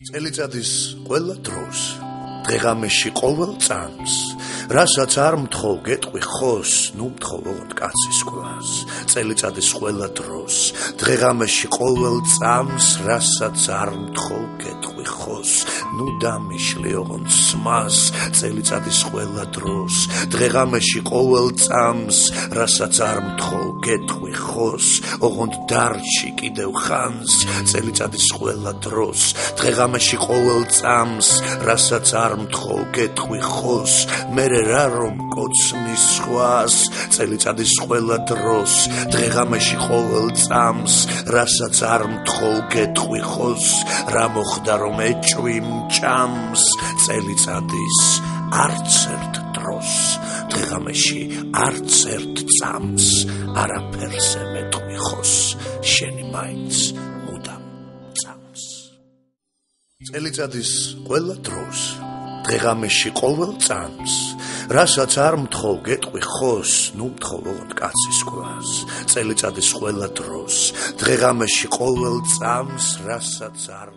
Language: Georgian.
წელიწადის ყველა დროს, დღეღამეში ყოველ წამს, რასაც არ მთხოვ გეტყვი ხოს, ნუ მთხოვოთ კაცის კვას. წელიწადის ყველა დროს, დღეღამეში ყოველ წამს, რასაც არ მთხოვ გეტყვი ხოს, ნუ დამიშლი ოღონდ სმას. წელიწადის ყველა დროს, დღეღამეში ყოველ წამს, რასაც არ მთხოვ გეტყვი ხოს, ოღონდ დარჩი კიდევ ხანს. წელიწადის ყველა დროს, დღეღამეში ყოველ წამს, რასაც არ მთხოვ გეტყვი ხოს, მერე რა რომ კოცნის სხვას. წელიწადის ყველა დროს, დღეღამეში ყოველ წამს, რასაც არ მთხოვ გეტყვი ხოს, რა მოხდა რომ ეჭვი მჭამს. წელიწადის არც ერთ დროს, დღეღამეში არც ერთ წამს, არაფერზე მეტყვი ხოს, შენი მაინც მუდამ წამს. წელიწადის ყველა დროს, დღეღამეში ყოველ წამს, რასაც არ მთხოვ გეტყვი ხოს, ნუ მთხოვოთ კაცის კვას. წელიწადის ყველა დროს, დღეღამეში ყოველ წამს, რასაც არ